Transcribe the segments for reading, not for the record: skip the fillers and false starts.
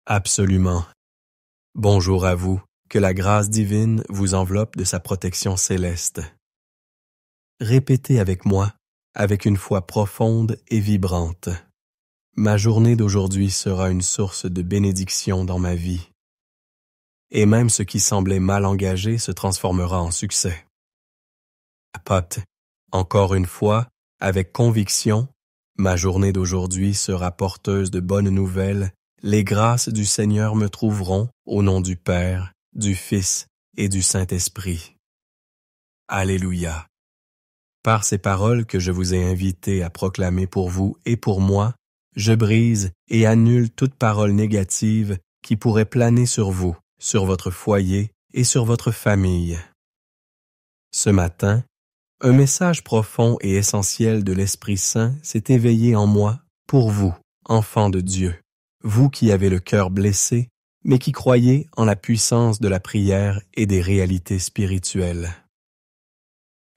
Absolument. Bonjour à vous, que la grâce divine vous enveloppe de sa protection céleste. Répétez avec moi, avec une foi profonde et vibrante. Ma journée d'aujourd'hui sera une source de bénédiction dans ma vie. Et même ce qui semblait mal engagé se transformera en succès. Pot, encore une fois, avec conviction, ma journée d'aujourd'hui sera porteuse de bonnes nouvelles. Les grâces du Seigneur me trouveront au nom du Père, du Fils et du Saint-Esprit. Alléluia. Par ces paroles que je vous ai invité à proclamer pour vous et pour moi, je brise et annule toute parole négative qui pourrait planer sur vous, sur votre foyer et sur votre famille. Ce matin, un message profond et essentiel de l'Esprit Saint s'est éveillé en moi pour vous, enfants de Dieu. Vous qui avez le cœur blessé, mais qui croyez en la puissance de la prière et des réalités spirituelles.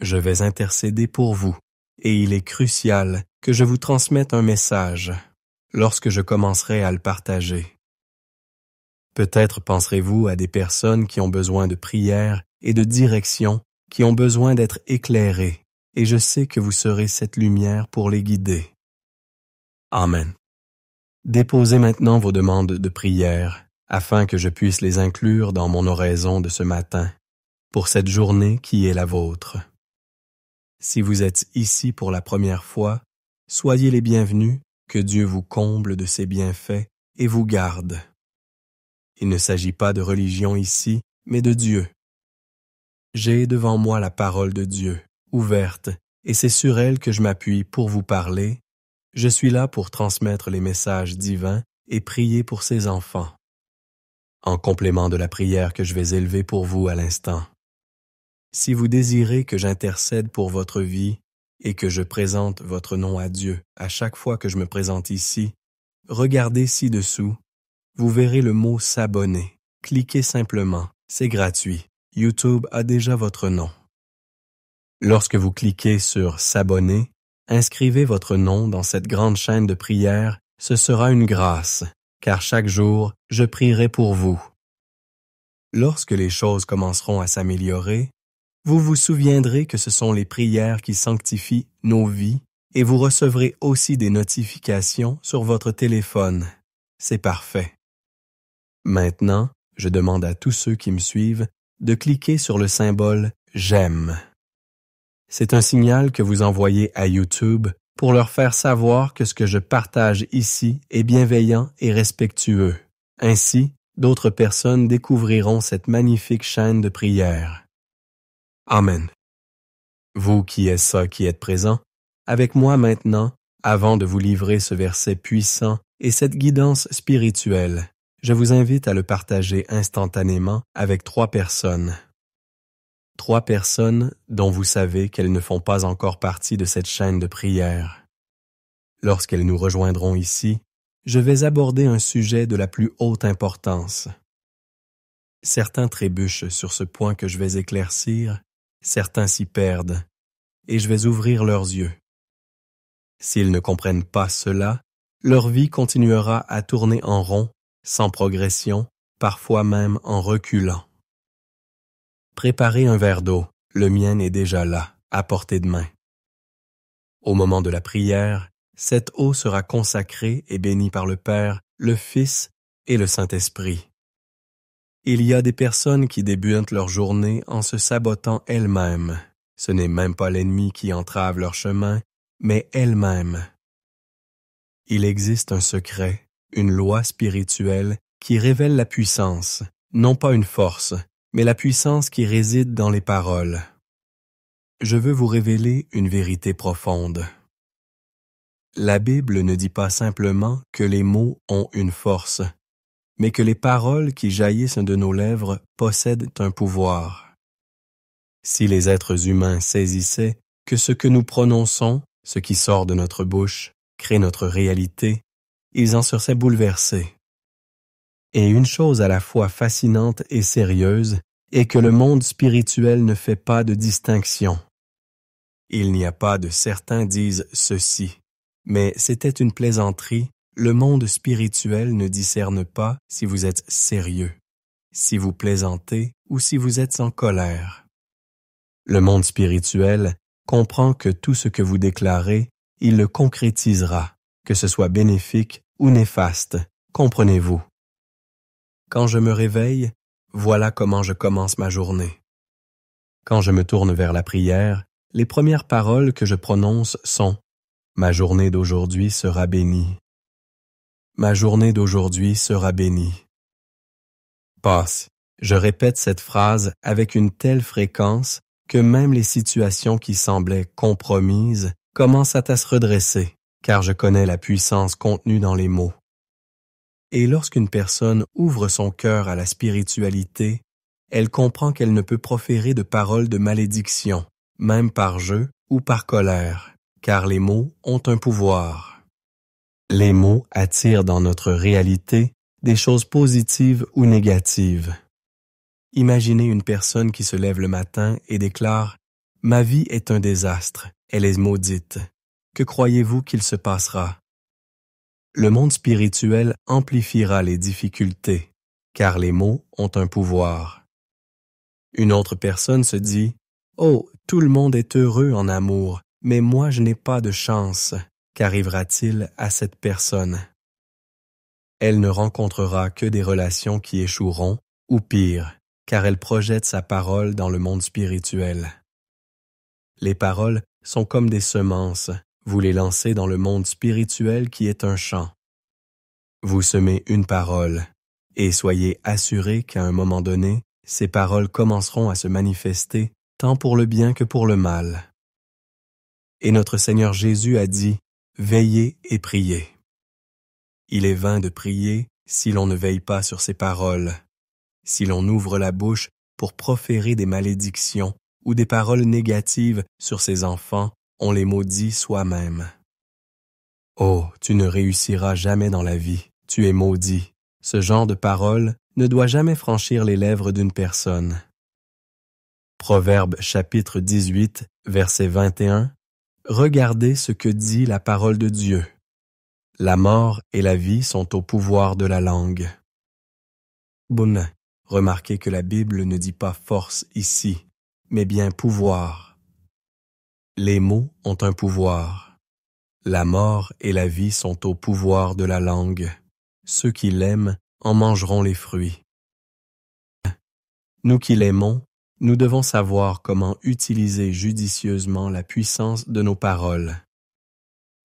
Je vais intercéder pour vous, et il est crucial que je vous transmette un message lorsque je commencerai à le partager. Peut-être penserez-vous à des personnes qui ont besoin de prière et de direction, qui ont besoin d'être éclairées, et je sais que vous serez cette lumière pour les guider. Amen. Déposez maintenant vos demandes de prière, afin que je puisse les inclure dans mon oraison de ce matin, pour cette journée qui est la vôtre. Si vous êtes ici pour la première fois, soyez les bienvenus, que Dieu vous comble de ses bienfaits et vous garde. Il ne s'agit pas de religion ici, mais de Dieu. J'ai devant moi la parole de Dieu, ouverte, et c'est sur elle que je m'appuie pour vous parler. Je suis là pour transmettre les messages divins et prier pour ses enfants, en complément de la prière que je vais élever pour vous à l'instant. Si vous désirez que j'intercède pour votre vie et que je présente votre nom à Dieu à chaque fois que je me présente ici, regardez ci-dessous, vous verrez le mot « s'abonner ». Cliquez simplement, c'est gratuit. YouTube a déjà votre nom. Lorsque vous cliquez sur « S'abonner », inscrivez votre nom dans cette grande chaîne de prière, ce sera une grâce, car chaque jour, je prierai pour vous. Lorsque les choses commenceront à s'améliorer, vous vous souviendrez que ce sont les prières qui sanctifient nos vies et vous recevrez aussi des notifications sur votre téléphone. C'est parfait. Maintenant, je demande à tous ceux qui me suivent de cliquer sur le symbole « J'aime ». C'est un signal que vous envoyez à YouTube pour leur faire savoir que ce que je partage ici est bienveillant et respectueux. Ainsi, d'autres personnes découvriront cette magnifique chaîne de prière. Amen. Vous qui êtes présent, avec moi maintenant, avant de vous livrer ce verset puissant et cette guidance spirituelle, je vous invite à le partager instantanément avec 3 personnes. 3 personnes dont vous savez qu'elles ne font pas encore partie de cette chaîne de prière. Lorsqu'elles nous rejoindront ici, je vais aborder un sujet de la plus haute importance. Certains trébuchent sur ce point que je vais éclaircir, certains s'y perdent, et je vais ouvrir leurs yeux. S'ils ne comprennent pas cela, leur vie continuera à tourner en rond, sans progression, parfois même en reculant. Préparez un verre d'eau, le mien est déjà là, à portée de main. Au moment de la prière, cette eau sera consacrée et bénie par le Père, le Fils et le Saint-Esprit. Il y a des personnes qui débutent leur journée en se sabotant elles-mêmes. Ce n'est même pas l'ennemi qui entrave leur chemin, mais elles-mêmes. Il existe un secret, une loi spirituelle qui révèle la puissance, non pas une force, mais la puissance qui réside dans les paroles. Je veux vous révéler une vérité profonde. La Bible ne dit pas simplement que les mots ont une force, mais que les paroles qui jaillissent de nos lèvres possèdent un pouvoir. Si les êtres humains saisissaient que ce que nous prononçons, ce qui sort de notre bouche, crée notre réalité, ils en seraient bouleversés. Et une chose à la fois fascinante et sérieuse est que le monde spirituel ne fait pas de distinction. Il n'y a pas de certains disent ceci, mais c'était une plaisanterie Le monde spirituel ne discerne pas si vous êtes sérieux, si vous plaisantez ou si vous êtes en colère. Le monde spirituel comprend que tout ce que vous déclarez, il le concrétisera, que ce soit bénéfique ou néfaste, comprenez-vous. Quand je me réveille, voilà comment je commence ma journée. Quand je me tourne vers la prière, les premières paroles que je prononce sont « Ma journée d'aujourd'hui sera bénie ». Ma journée d'aujourd'hui sera bénie. Passe. Je répète cette phrase avec une telle fréquence que même les situations qui semblaient compromises commencent à se redresser, car je connais la puissance contenue dans les mots. Et lorsqu'une personne ouvre son cœur à la spiritualité, elle comprend qu'elle ne peut proférer de paroles de malédiction, même par jeu ou par colère, car les mots ont un pouvoir. Les mots attirent dans notre réalité des choses positives ou négatives. Imaginez une personne qui se lève le matin et déclare « Ma vie est un désastre, elle est maudite. Que croyez-vous qu'il se passera ?» Le monde spirituel amplifiera les difficultés, car les mots ont un pouvoir. Une autre personne se dit « Oh, tout le monde est heureux en amour, mais moi je n'ai pas de chance. Qu'arrivera-t-il à cette personne? » Elle ne rencontrera que des relations qui échoueront, ou pire, car elle projette sa parole dans le monde spirituel. Les paroles sont comme des semences, vous les lancez dans le monde spirituel qui est un champ. Vous semez une parole, et soyez assurés qu'à un moment donné, ces paroles commenceront à se manifester tant pour le bien que pour le mal. Et notre Seigneur Jésus a dit « Veillez et priez ». Il est vain de prier si l'on ne veille pas sur ses paroles, si l'on ouvre la bouche pour proférer des malédictions ou des paroles négatives sur ses enfants, on les maudit soi-même. Oh, tu ne réussiras jamais dans la vie, tu es maudit. Ce genre de parole ne doit jamais franchir les lèvres d'une personne. Proverbe chapitre 18, verset 21. Regardez ce que dit la parole de Dieu. La mort et la vie sont au pouvoir de la langue. Bon, remarquez que la Bible ne dit pas force ici, mais bien pouvoir. Les mots ont un pouvoir. La mort et la vie sont au pouvoir de la langue. Ceux qui l'aiment en mangeront les fruits. Nous qui l'aimons, nous devons savoir comment utiliser judicieusement la puissance de nos paroles.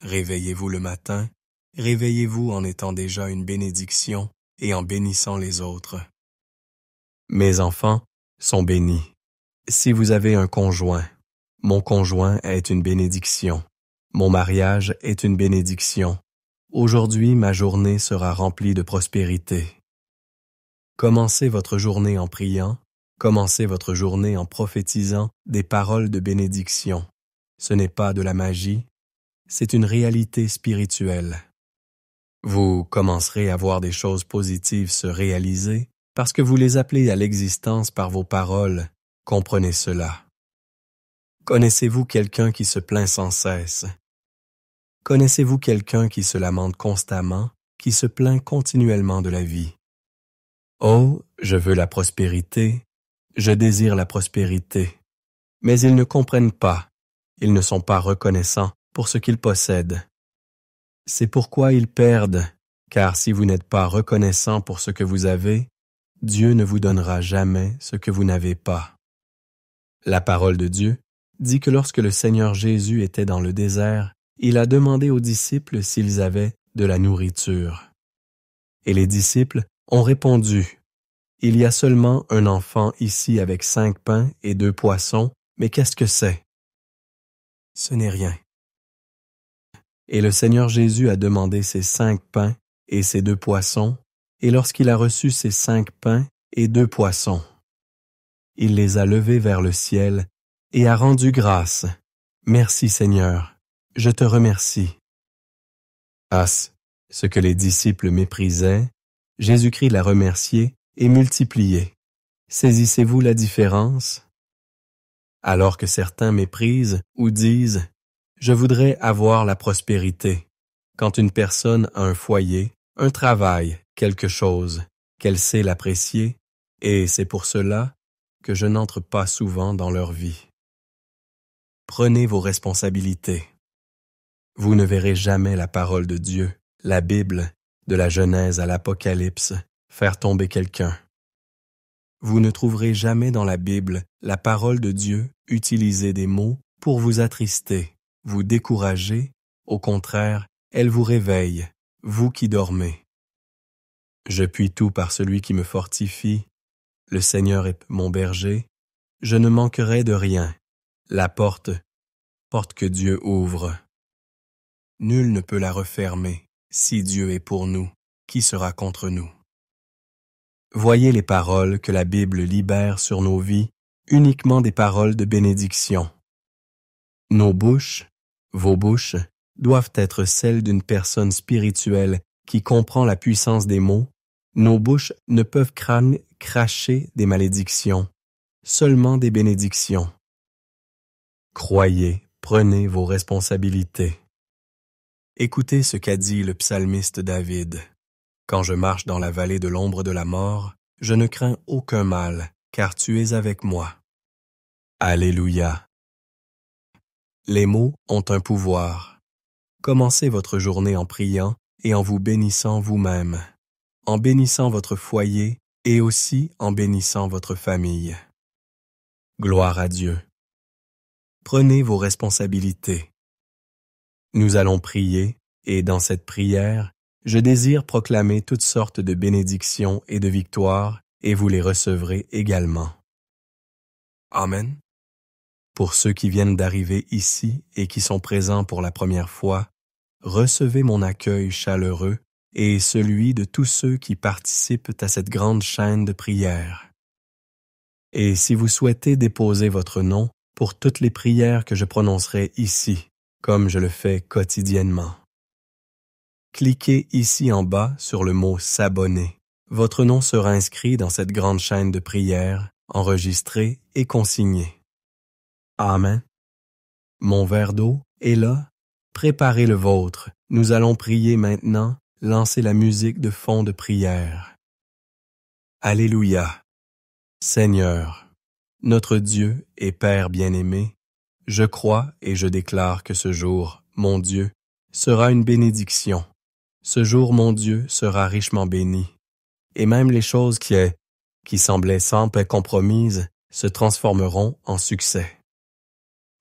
Réveillez-vous le matin, réveillez-vous en étant déjà une bénédiction et en bénissant les autres. Mes enfants sont bénis. Si vous avez un conjoint, mon conjoint est une bénédiction. Mon mariage est une bénédiction. Aujourd'hui, ma journée sera remplie de prospérité. Commencez votre journée en priant, commencez votre journée en prophétisant des paroles de bénédiction. Ce n'est pas de la magie, c'est une réalité spirituelle. Vous commencerez à voir des choses positives se réaliser parce que vous les appelez à l'existence par vos paroles. Comprenez cela. Connaissez-vous quelqu'un qui se plaint sans cesse? Connaissez-vous quelqu'un qui se lamente constamment, qui se plaint continuellement de la vie? Oh, je veux la prospérité, je désire la prospérité. Mais ils ne comprennent pas, ils ne sont pas reconnaissants pour ce qu'ils possèdent. C'est pourquoi ils perdent, car si vous n'êtes pas reconnaissant pour ce que vous avez, Dieu ne vous donnera jamais ce que vous n'avez pas. La parole de Dieu dit que lorsque le Seigneur Jésus était dans le désert, il a demandé aux disciples s'ils avaient de la nourriture. Et les disciples ont répondu, « Il y a seulement un enfant ici avec 5 pains et 2 poissons, mais qu'est-ce que c'est? » Ce n'est rien. Et le Seigneur Jésus a demandé ces 5 pains et ces 2 poissons, et lorsqu'il a reçu ces 5 pains et 2 poissons, il les a levés vers le ciel et a rendu grâce. « Merci Seigneur, je te remercie. » Ce que les disciples méprisaient, Jésus-Christ l'a remercié et multiplié. Saisissez-vous la différence? Alors que certains méprisent ou disent « Je voudrais avoir la prospérité », Quand une personne a un foyer, un travail, quelque chose, qu'elle sait l'apprécier, et c'est pour cela que je n'entre pas souvent dans leur vie. Prenez vos responsabilités. Vous ne verrez jamais la parole de Dieu, la Bible, de la Genèse à l'Apocalypse, faire tomber quelqu'un. Vous ne trouverez jamais dans la Bible la parole de Dieu utiliser des mots pour vous attrister, vous décourager. Au contraire, elle vous réveille, vous qui dormez. Je puis tout par celui qui me fortifie. Le Seigneur est mon berger. Je ne manquerai de rien. La porte que Dieu ouvre. Nul ne peut la refermer. Si Dieu est pour nous, qui sera contre nous? Voyez les paroles que la Bible libère sur nos vies, uniquement des paroles de bénédiction. Nos bouches, vos bouches, doivent être celles d'une personne spirituelle qui comprend la puissance des mots. Nos bouches ne peuvent cracher des malédictions, seulement des bénédictions. Croyez, prenez vos responsabilités. Écoutez ce qu'a dit le psalmiste David. Quand je marche dans la vallée de l'ombre de la mort, je ne crains aucun mal, car tu es avec moi. Alléluia. Les mots ont un pouvoir. Commencez votre journée en priant et en vous bénissant vous-même, en bénissant votre foyer et aussi en bénissant votre famille. Gloire à Dieu. Prenez vos responsabilités. Nous allons prier et dans cette prière, je désire proclamer toutes sortes de bénédictions et de victoires et vous les recevrez également. Amen. Pour ceux qui viennent d'arriver ici et qui sont présents pour la première fois, recevez mon accueil chaleureux et celui de tous ceux qui participent à cette grande chaîne de prières. Et si vous souhaitez déposer votre nom pour toutes les prières que je prononcerai ici, comme je le fais quotidiennement, cliquez ici en bas sur le mot « S'abonner ». Votre nom sera inscrit dans cette grande chaîne de prières, enregistré et consigné. Amen. Mon verre d'eau est là. Préparez le vôtre. Nous allons prier maintenant. Lancez la musique de fond de prière. Alléluia. Seigneur, notre Dieu et Père bien-aimé, je crois et je déclare que ce jour, mon Dieu, sera une bénédiction. Ce jour, mon Dieu, sera richement béni. Et même les choses qui semblaient sans paix compromises se transformeront en succès.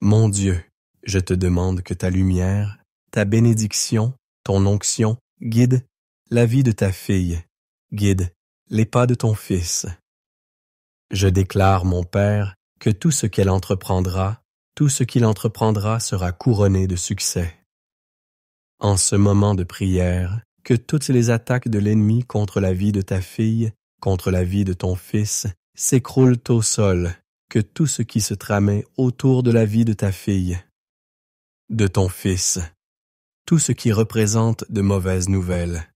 Mon Dieu, je te demande que ta lumière, ta bénédiction, ton onction guide la vie de ta fille, guide les pas de ton fils. Je déclare, mon Père, que tout ce qu'il entreprendra sera couronné de succès. En ce moment de prière, que toutes les attaques de l'ennemi contre la vie de ta fille, contre la vie de ton fils, s'écroulent au sol, que tout ce qui se tramait autour de la vie de ta fille, de ton fils, tout ce qui représente de mauvaises nouvelles,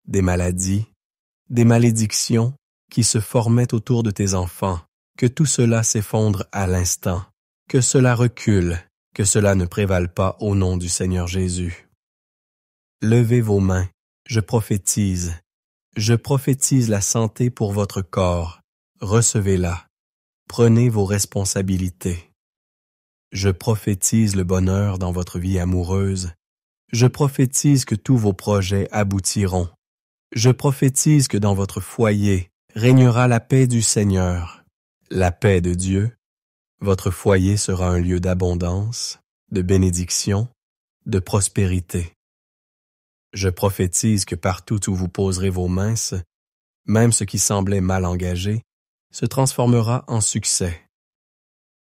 des maladies, des malédictions qui se formaient autour de tes enfants, que tout cela s'effondre à l'instant, que cela recule, que cela ne prévale pas au nom du Seigneur Jésus. Levez vos mains, je prophétise la santé pour votre corps, recevez-la, prenez vos responsabilités. Je prophétise le bonheur dans votre vie amoureuse, je prophétise que tous vos projets aboutiront, je prophétise que dans votre foyer régnera la paix du Seigneur, la paix de Dieu. Votre foyer sera un lieu d'abondance, de bénédiction, de prospérité. Je prophétise que partout où vous poserez vos mains, même ce qui semblait mal engagé, se transformera en succès.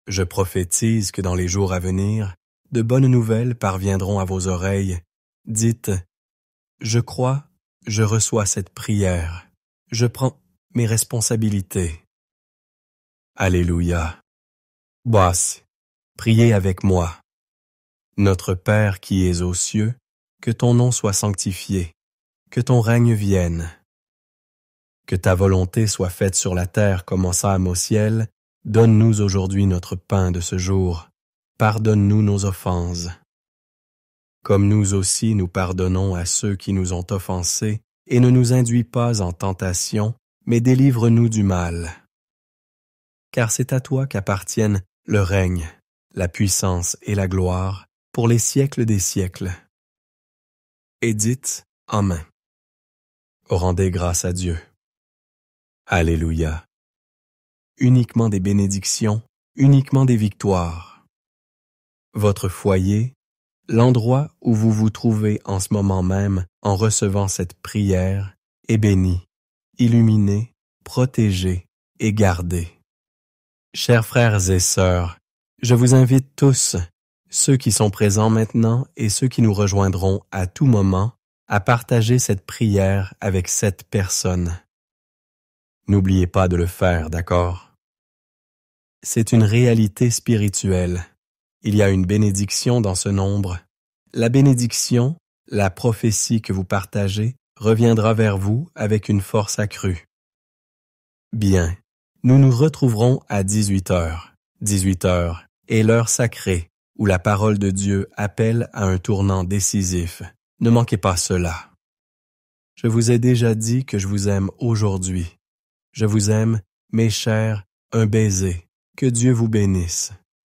Je prophétise que dans les jours à venir, de bonnes nouvelles parviendront à vos oreilles. Dites, je crois, je reçois cette prière, je prends mes responsabilités. Alléluia. Boisse, priez avec moi. Notre Père qui es aux cieux, que ton nom soit sanctifié, que ton règne vienne. Que ta volonté soit faite sur la terre comme en Sam au ciel. Donne-nous aujourd'hui notre pain de ce jour. Pardonne-nous nos offenses, comme nous aussi nous pardonnons à ceux qui nous ont offensés, et ne nous induis pas en tentation, mais délivre-nous du mal. Car c'est à toi qu'appartiennent le règne, la puissance et la gloire, pour les siècles des siècles. Et dites Amen. Rendez grâce à Dieu. Alléluia. Uniquement des bénédictions, uniquement des victoires. Votre foyer, l'endroit où vous vous trouvez en ce moment même en recevant cette prière, est béni, illuminé, protégé et gardé. Chers frères et sœurs, je vous invite tous, ceux qui sont présents maintenant et ceux qui nous rejoindront à tout moment, à partager cette prière avec cette personne. N'oubliez pas de le faire, d'accord? C'est une réalité spirituelle. Il y a une bénédiction dans ce nombre. La bénédiction, la prophétie que vous partagez, reviendra vers vous avec une force accrue. Bien, nous nous retrouverons à 18h. 18h est l'heure sacrée où la parole de Dieu appelle à un tournant décisif. Ne manquez pas cela. Je vous ai déjà dit que je vous aime aujourd'hui. Je vous aime, mes chers, un baiser. Que Dieu vous bénisse.